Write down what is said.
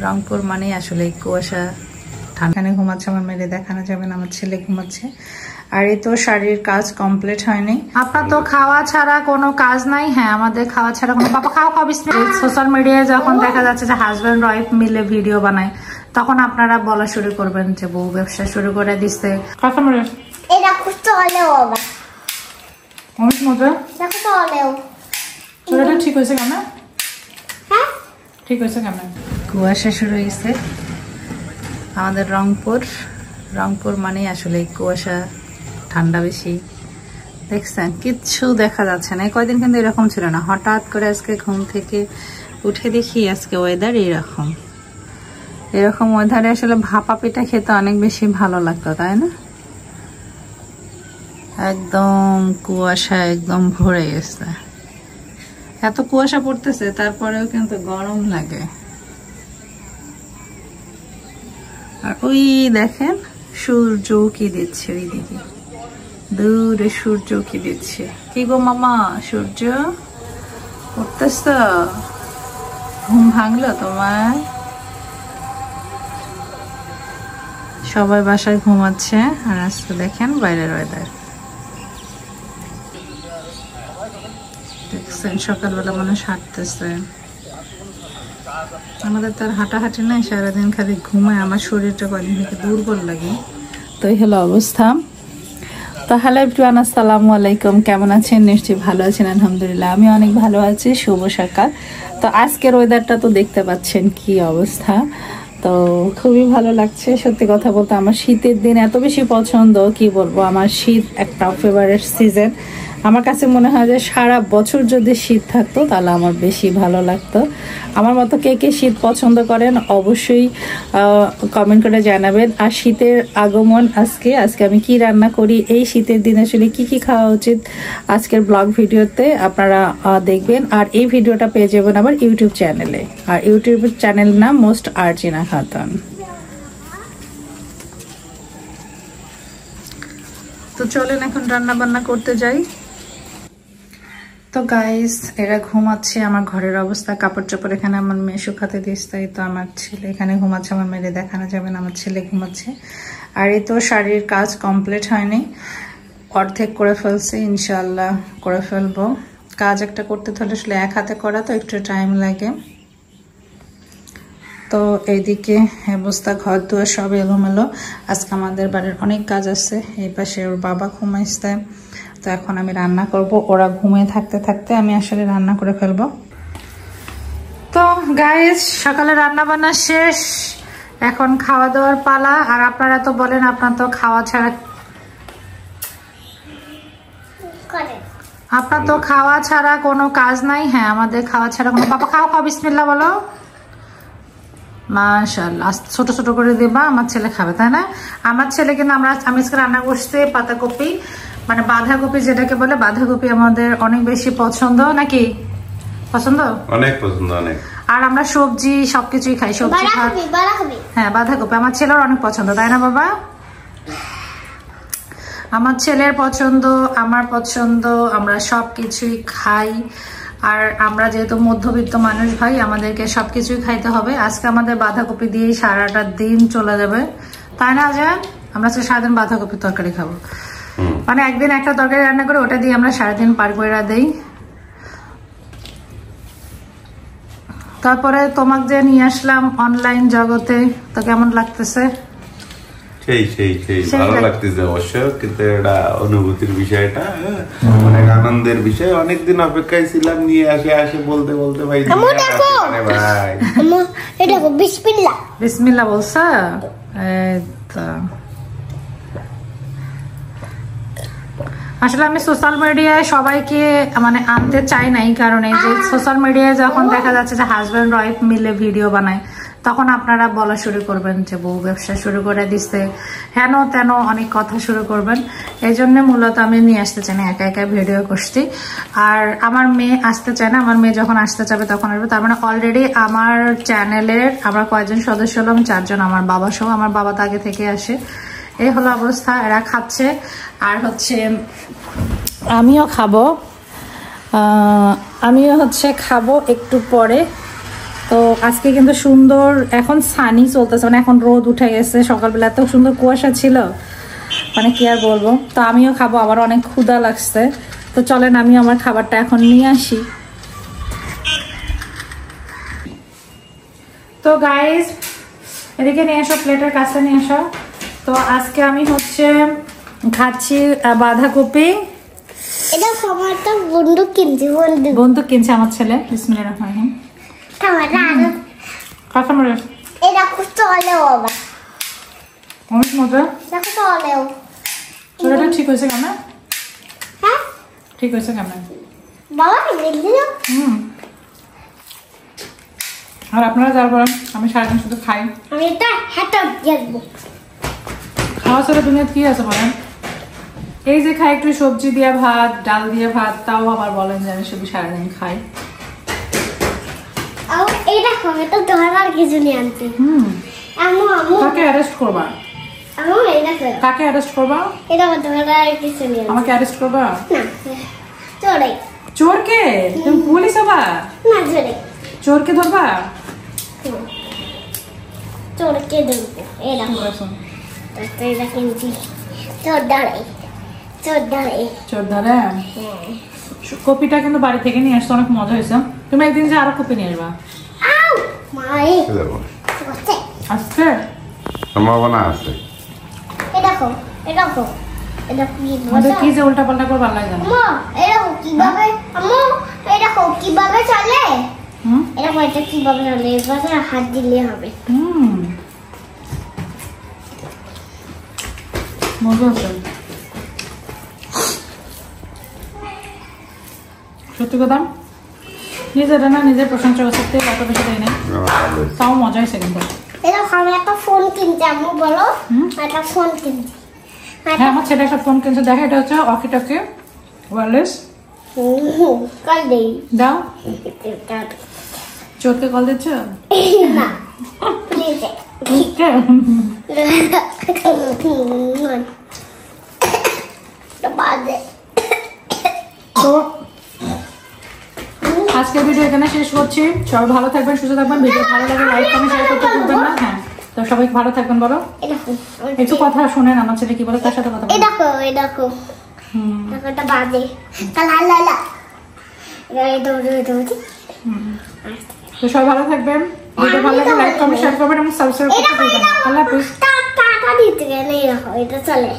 রংপুর মানে আসলে কুয়াশা ঠান্ডা ঘুমাচ্ছে আমার মেয়ে দেখানো যাবে না আমার ছেলে ঘুমাচ্ছে আর এই তো শাড়ির কাজ কমপ্লিট হয়নি আপনার তো খাওয়া ছাড়া কোনো কাজ নাই হ্যাঁ আমাদের খাওয়া ছাড়া কোনো বাবা খাও সোশ্যাল মিডিয়ায় যখন দেখা যাচ্ছে যে হাজবেন্ড ওয়াইফ মিলে ভিডিও বানায় তখন আপনারা বলা শুরু করবেন যে বউ ব্যবসা শুরু করে দিচ্ছে এটা করতে হলেও বাবা অনেক মজা দেখতে হলেও চুড়াটা ঠিক হয়েছে কেন হ্যাঁ ঠিক হয়েছে কেন কুয়াশা শুরু হয়েছে আমাদের রংপুর মানে আসলে কুয়াশা ঠান্ডা বেশি দেখছেন কিচ্ছু দেখা যাচ্ছে না কয়দিন কিন্তু এরকম ছিল না হঠাৎ করে আজকে ঘুম থেকে উঠে দেখি আজকে ওয়েদার এরকম ওয়েদারে আসলে ভাপা পিঠা খেতে অনেক বেশি ভালো লাগতো তাই না একদম কুয়াশা একদম ভরে গেছে এত কুয়াশা পড়তেছে তারপরেও কিন্তু গরম লাগে আর ওই দেখেন সূর্য কি দিচ্ছে ওইদিকে দূরে সূর্য কি দিচ্ছে কি গো মামা সূর্য উঠতেছ ঘুম ভাঙলো তোমার সবাই বাসায় ঘুমাচ্ছে আর আজকে দেখেন বাইরের ওয়েদার দেখছেন সকালবেলা মানুষ হাঁটতেছে আমাদের তার হাঁটাহাঁটি নাই সারাদিন খালি ঘুমায় আমার শরীরটা কদিন থেকে দুর্বল লাগে তো এই হলো অবস্থা তো হ্যালো এভরিওয়ান আসসালামু আলাইকুম কেমন আছেন নিশ্চয়ই ভালো আছেন আলহামদুলিল্লাহ আমি অনেক ভালো আছি শুভ সকাল তো আজকের ওয়েদারটা তো দেখতে পাচ্ছেন কি অবস্থা তো খুবই ভালো লাগছে সত্যি কথা বলতে আমার শীতের দিন এত বেশি পছন্দ কি বলবো আমার শীত একটা ফেভারিট সিজন আমার কাছে মনে হয় যে সারা বছর যদি শীত থাকতো তাহলে আমার বেশি ভালো লাগতো আমার মতো কে কে শীত পছন্দ করেন অবশ্যই কমেন্ট করে জানাবেন আর শীতের আগমন আজকে আমি কি রান্না করি এই শীতের দিন আসলে কি খাওয়া উচিত আজকের ব্লগ ভিডিওতে আপনারা দেখবেন আর এই ভিডিওটা পেয়ে যাবেন আমার ইউটিউব চ্যানেলে আর ইউটিউব চ্যানেল নাম মোস্ট আর্জিনা খাতুন তো চলেন এখন রান্না বান্না করতে যাই তো গাইস এরা ঘুমাচ্ছে আমার ঘরের অবস্থা কাপড় চোপড় এখানে আমার মেয়ে শুকাতে দিয়েছে তাই তো আমার ছেলে এখানে ঘুমাচ্ছে আমার মেয়ে দেখানো যাবে না আমার ছেলে ঘুমাচ্ছে আর এই তো শাড়ির কাজ কমপ্লিট হয়নি অর্ধেক করে ফেলছে ইনশাআল্লাহ করে ফেলবো কাজ একটা করতে হলে আসলে এক হাতে করা তো একটু টাইম লাগে তো এইদিকে অবস্থা ঘর দুয়ার সব এলোমেলো আজকে আমাদের বাড়ির অনেক কাজ আছে এই পাশে ওর বাবা ঘুমাইছে তো এখন আমি রান্না করব ওরা ঘুমিয়ে থাকতে থাকতে আমি আসলে রান্না করে ফেলবো তো গাইস সকালে রান্না বান্না শেষ এখন খাওয়া দাওয়ার পালা আর আপনারা তো বলেন আপনার তো খাওয়া ছাড়া কোনো কাজ নাই হ্যাঁ আমাদের খাওয়া ছাড়া কোনো বাবা খাও বিসমিল্লাহ বলো মাশাআল্লাহ ছোট ছোট করে দিবা আমার ছেলে খাবে তাই না আমার ছেলে কিন্তু আমি আজকে রান্না করছি পাতাকপি মানে বাঁধাকপি যেটাকে বলে বাঁধাকপি আমাদের অনেক বেশি পছন্দ নাকি পছন্দ অনেক আর আমরা সবজি সবকিছুই খাই সবজি হ্যাঁ বাঁধাকপি আমার ছেলের অনেক পছন্দ তাই না বাবা আমার ছেলের পছন্দ আমার পছন্দ আমরা সবকিছুই খাই আর আমরা যেহেতু মধ্যবিত্ত মানুষ ভাই আমাদেরকে সবকিছুই খাইতে হবে আজকে আমাদের বাঁধাকপি দিয়ে সারাটা দিন চলে যাবে তাই না আজান আমরা সারাদিন বাঁধাকপির তরকারি খাবো মানে একদিন একটা তরকারি রান্না করে ওটা দিয়ে আমরা সারাদিন পার করে দেই তারপরে তোমাকে যে নিয়ে আসলাম অনলাইন জগতে তো কেমন লাগতেছে সেই ভালো লাগতেছে অবশ্য কিন্তু এটা অনুভূতির বিষয়টা অনেক আনন্দের বিষয় অনেকদিন অপেক্ষায় ছিলাম নিয়ে আসে বলতে ভাই বিসমিল্লাহ বলছা আসলে আমি সোশ্যাল মিডিয়ায় সবাইকে মানে আনতে চাই নাই কারণ এই যে সোশ্যাল মিডিয়ায় যখন দেখা যাচ্ছে যে হাজবেন্ড ওয়াইফ মিলে ভিডিও বানায় তখন আপনারা বলা শুরু করবেন যে বউ ব্যবসা শুরু করে দিচ্ছে হেন তেন অনেক কথা শুরু করবেন এই জন্য মূলত আমি নিয়ে আসতে চাই না একা ভিডিও করছি আর আমার মেয়ে আসতে চায় না আমার মেয়ে যখন আসতে চাবে তখন আসবে তার মানে অলরেডি আমার চ্যানেলের আমরা কয়েকজন সদস্য হলাম 4 জন আমার বাবা সহ আমার বাবা তো আগে থেকে আসে এই হলো অবস্থা এরা খাচ্ছে আর হচ্ছে আমিও খাবো একটু পরে তো আজকে কিন্তু সুন্দর এখন সানি চলতেছে, মানে এখন রোদ উঠে গেছে। সকালবেলা এত সুন্দর কুয়াশা ছিল, মানে কি আর বলবো। তো আমিও খাবো, আমার অনেক ক্ষুধা লাগছে। তো চলেন আমি আমার খাবারটা এখন নিয়ে আসি। তো গাইস এদিকে নিয়ে এসো, প্লেটের কাছে নিয়ে এসো। তো আজকে আমি হচ্ছে খাচ্ছি বাঁধাকপি। এটা সময়টা বন্দুক কিনছি, বন্দুক কিনছে আমার ছেলে। বিসমিল্লাহির রহমানির রহিম। কাঁচামরিচ এটা খুব চলেও আবার, অনেক মজা। দেখো চলেও। চোরাটা ঠিক হয়েছে কেমন? হ্যাঁ ঠিক হয়েছে কেমন? বাবা দেখলি না? আর আপনারা যার বলেন, আমি সারাদিন শুধু খাই। আমি এটা হাতে দেখবো। খাওয়া ছাড়া দুনিয়াতে কি আছে বলেন? এই যে খাই একটু সবজি দিয়ে ভাত, ডাল দিয়ে ভাত, তাও আবার বলেন যে আমি শুধু সারাদিন খাই। এই দেখো, এটা ধরার কিছু নিয়ে আনতে। আম্মু আম্মু কাকে অ্যারেস্ট করবা? আম্মু এই দেখো, কাকে অ্যারেস্ট করবা? এটা ধরার কিছু নিয়ে আনতে। আমাকে অ্যারেস্ট করবা? না চোরে। চোরকে? তুমি পুলিশ হবা? না চোরে। চোরকে ধরবা? চোরকে ধরবো। এই দেখো, এটা কিনছি। চোর ধরে, চোর ধরে। চোর ধরে? কপিটা কিন্তু বাড়ি থেকে নিয়ে আসতে অনেক মজা হয়েছে। তুমি একদিন যে আরো কপি নিয়ে আসবা। আউ মাই দেখো আজকে সম্ভাবনা আছে। এই দেখো, এই দেখো, এটা কি আমাদের কি যে উল্টা পাল্টা করে ভালো লাগে জানো? আম্মু এই দেখো কিভাবে, আম্মু এই দেখো কিভাবে চলে। এরকম এটা কিভাবে চলে, এবারে হাত দিলে হবে। মজা আছে সত্যি কথা। নিজেরা না নিজের প্রশংসা করতে এত বেশি দেয় না, তাও মজা হয়েছে কিন্তু। এটা আমি একটা ফোন কিনছি, আম্মু বলো একটা ফোন কিনছি। হ্যাঁ আমার ছেলে একটা ফোন কিনছে, দেখা এটা হচ্ছে ওয়াকি টকি ওয়্যারলেস। কল দেই দাও। চোরকে কল দিচ্ছ? না প্লিজ। তো আজকের ভিডিও এখানে শেষ করছি। সবাই ভালো থাকবেন, সুস্থ থাকবেন। ভিডিও ভালো লাগে লাইক কমেন্ট শেয়ার করতে ভুলবেন না। হ্যাঁ তো সবাই ভালো থাকবেন। বলো একটু কথা শোনেন, আমার ছেলে কি বলে তার সাথে কথা বলো। এই দেখো, এই দেখো, দেখো এটা বাজে। লা লা লা এই দৌড়ে দৌড়ে। তো সবাই ভালো থাকবেন, ভিডিও ভালো লাগে লাইক কমেন্ট শেয়ার করবেন এবং সাবস্ক্রাইব করতে ভুলবেন না। আল্লাহ হাফেজ। টাটা দিতে গেলে এই দেখো এটা চলে।